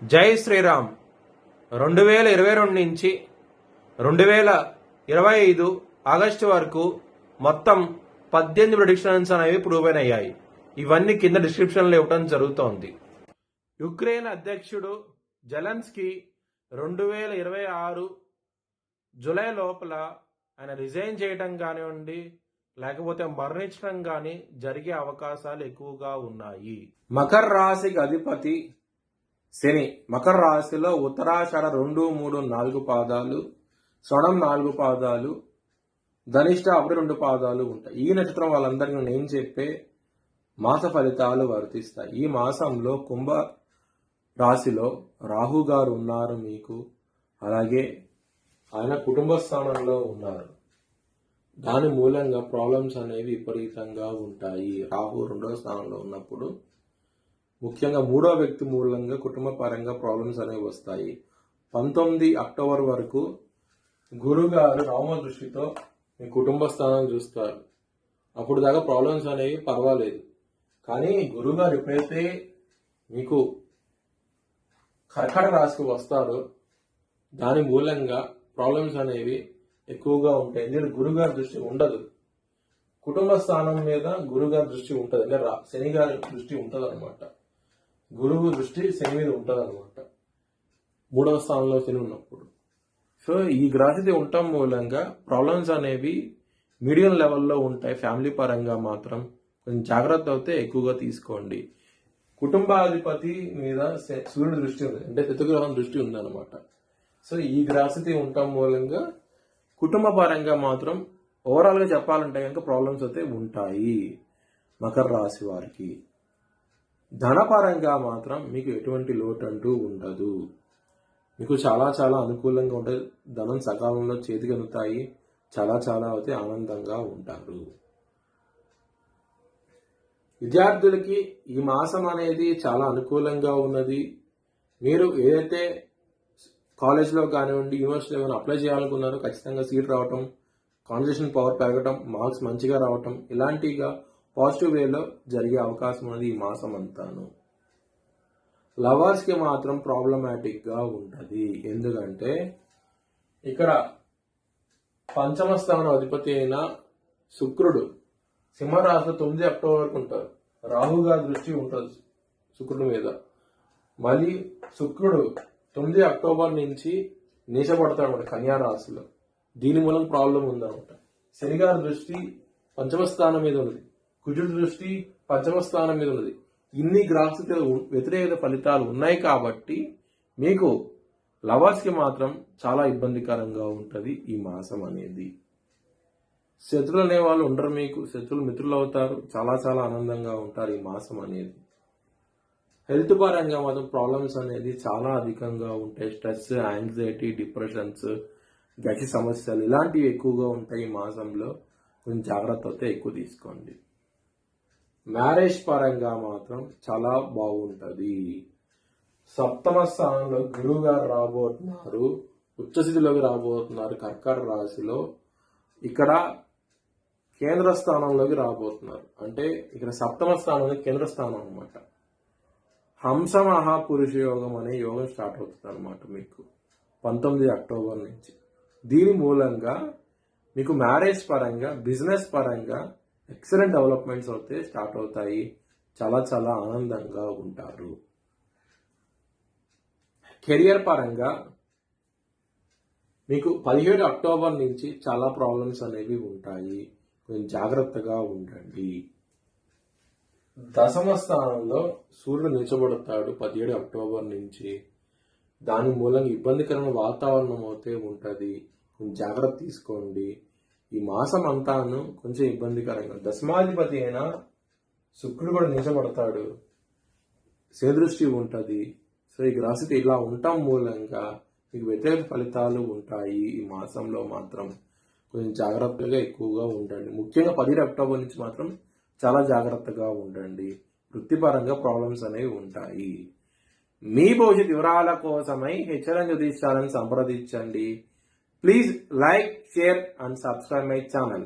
జై శ్రీరామ్. 2022 నుంచి 2025 ఆగస్టు వరకు మొత్తం 18 ప్రెడిక్షన్స్ అనేవి ప్రూవ్ అయ్యాయి. ఇవన్నీ కింద డిస్క్రిప్షన్లో ఇవ్వడం జరుగుతోంది. యుక్రెయిన్ అధ్యక్షుడు జెలెన్స్కీ 2026 జూలై లోపల ఆయన రిజైన్ చేయడం కానివ్వండి, లేకపోతే మరణించడం కానీ జరిగే అవకాశాలు ఎక్కువగా ఉన్నాయి. మకర రాశికి అధిపతి శని. మకర రాశిలో ఉత్తరాషాఢ 2, 3, 4 పాదాలు, శ్రవణం 4 పాదాలు, ధనిష్ట 1, 2 పాదాలు ఉంటాయి. ఈ నక్షత్రం వాళ్ళందరికీ నేను చెప్పే మాస ఫలితాలు వర్తిస్తాయి. ఈ మాసంలో కుంభ రాశిలో రాహు గారు ఉన్నారు మీకు. అలాగే ఆయన కుటుంబ స్థానంలో ఉన్నారు. దాని మూలంగా ప్రాబ్లమ్స్ అనేవి విపరీతంగా ఉంటాయి. రాహు 2వ స్థానంలో ఉన్నప్పుడు ముఖ్యంగా 3వ వ్యక్తి మూలంగా కుటుంబ పరంగా ప్రాబ్లమ్స్ అనేవి వస్తాయి. 19 అక్టోబర్ వరకు గురుగారు రామ దృష్టితో మీ కుటుంబ స్థానం చూస్తారు. అప్పుడు దాకా ప్రాబ్లమ్స్ అనేవి పర్వాలేదు. కానీ గురుగారు ఎప్పుడైతే మీకు కర్కట రాశికి వస్తారో దాని మూలంగా ప్రాబ్లమ్స్ అనేవి ఎక్కువగా ఉంటాయి. ఎందుకంటే గురుగారి దృష్టి ఉండదు. కుటుంబ స్థానం మీద గురుగారి దృష్టి ఉంటుంది, అంటే శని గారి దృష్టి ఉంటుంది అనమాట. గురువు దృష్టి శని మీద ఉంటుంది అనమాట 3వ స్థానంలో శని ఉన్నప్పుడు. సో ఈ గ్రహస్థితి ఉండటం మూలంగా ప్రాబ్లమ్స్ అనేవి మీడియం లెవెల్లో ఉంటాయి. ఫ్యామిలీ పరంగా మాత్రం కొంచెం జాగ్రత్త అయితే ఎక్కువగా తీసుకోండి. కుటుంబాధిపతి మీద సూర్యుడి దృష్టి ఉంది, అంటే శత్రుగ్రహం దృష్టి ఉందన్నమాట. సో ఈ గ్రహస్థితి ఉండటం మూలంగా కుటుంబ పరంగా మాత్రం ఓవరాల్గా చెప్పాలంటే కనుక ప్రాబ్లమ్స్ అయితే ఉంటాయి మకర రాశి వారికి. ధనపరంగా మాత్రం మీకు ఎటువంటి లోటు అంటూ ఉండదు. మీకు చాలా చాలా అనుకూలంగా ఉంటుంది. ధనం సకాలంలో చేతికి అందుతాయి. చాలా చాలా అయితే ఆనందంగా ఉంటారు. విద్యార్థులకి ఈ మాసం అనేది చాలా అనుకూలంగా ఉన్నది. మీరు ఏదైతే కాలేజ్లో కానివ్వండి, యూనివర్సిటీలో కానీ అప్లై చేయాలనుకున్నారో ఖచ్చితంగా సీట్ రావటం, కాన్సన్ట్రేషన్ పవర్ పెరగటం, మార్క్స్ మంచిగా రావటం, ఇలాంటిగా పాజిటివ్ వేలో జరిగే అవకాశం అనేది ఈ మాసం అంతాను. లవర్స్కి మాత్రం ప్రాబ్లమాటిక్గా ఉంటుంది. ఎందుకంటే ఇక్కడ పంచమ స్థానం అధిపతి అయిన శుక్రుడు సింహరాశిలో 9 అక్టోబర్ వరకు ఉంటారు. రాహు గారి దృష్టి ఉంటుంది శుక్రుడి మీద. మళ్ళీ శుక్రుడు 9 అక్టోబర్ నుంచి నీచపడతాడు కన్యా రాశిలో. దీని మూలం ప్రాబ్లం ఉందన్నమాట. శని గారి దృష్టి పంచమ స్థానం మీద ఉన్నది, కుజుడి దృష్టి పంచమ స్థానం మీద ఉన్నది. ఇన్ని గ్రహస్థితులు వ్యతిరేక ఫలితాలు ఉన్నాయి కాబట్టి మీకు లవర్స్కి మాత్రం చాలా ఇబ్బందికరంగా ఉంటుంది ఈ మాసం అనేది. శత్రులు అనే వాళ్ళు ఉండరు మీకు, శత్రులు మిత్రులు అవుతారు. చాలా చాలా ఆనందంగా ఉంటారు ఈ మాసం అనేది. హెల్త్ పరంగా మాత్రం ప్రాబ్లమ్స్ అనేది చాలా అధికంగా ఉంటాయి. స్ట్రెస్, యాంగ్జైటీ, డిప్రెషన్స్, గట్టి సమస్యలు ఇలాంటివి ఎక్కువగా ఉంటాయి ఈ మాసంలో. కొంచెం జాగ్రత్త అయితే ఎక్కువ తీసుకోండి. మ్యారేజ్ పరంగా మాత్రం చాలా బాగుంటుంది. 7వ స్థానంలో గురువు గారు రాబోతున్నారు, ఉచ్చస్థితిలోకి రాబోతున్నారు కర్కట రాశిలో. ఇక్కడ కేంద్ర స్థానంలోకి రాబోతున్నారు. అంటే ఇక్కడ 7వ స్థానంలో కేంద్ర స్థానం అనమాట. హంస మహాపురుష యోగం అనే యోగం స్టార్ట్ అవుతుంది అనమాట మీకు 19 అక్టోబర్ నుంచి. దీని మూలంగా మీకు మ్యారేజ్ పరంగా, బిజినెస్ పరంగా ఎక్సలెంట్ డెవలప్మెంట్స్ అయితే స్టార్ట్ అవుతాయి. చాలా చాలా ఆనందంగా ఉంటారు. కెరియర్ పరంగా మీకు 17 అక్టోబర్ నుంచి చాలా ప్రాబ్లమ్స్ అనేవి ఉంటాయి. కొంచెం జాగ్రత్తగా ఉండండి. 10వ స్థానంలో సూర్యుడు నిలిచబడతాడు 17 అక్టోబర్ నుంచి. దాని మూలంగా ఇబ్బందికరమైన వాతావరణం అయితే ఉంటుంది. కొంచెం జాగ్రత్త తీసుకోండి. ఈ మాసం అంతాను కొంచెం ఇబ్బందికరంగా. దశమాధిపతి అయినా శుక్రుడు కూడా నిలిచబడతాడు, శనిదృష్టి ఉంటుంది. సో ఈ గ్రహస్థితి ఇలా ఉండటం మూలంగా మీకు వ్యతిరేక ఫలితాలు ఉంటాయి. ఈ మాసంలో మాత్రం కొంచెం జాగ్రత్తగా ఎక్కువగా ఉండండి. ముఖ్యంగా 17 అక్టోబర్ నుంచి మాత్రం చాలా జాగ్రత్తగా ఉండండి. వృత్తిపరంగా ప్రాబ్లమ్స్ అనేవి ఉంటాయి. మీ భవిష్యత్ వివరాల కోసమై హెచ్ఎల్ఎన్ జ్యోతిష్యాలను సంప్రదించండి. Please like, share and subscribe my channel.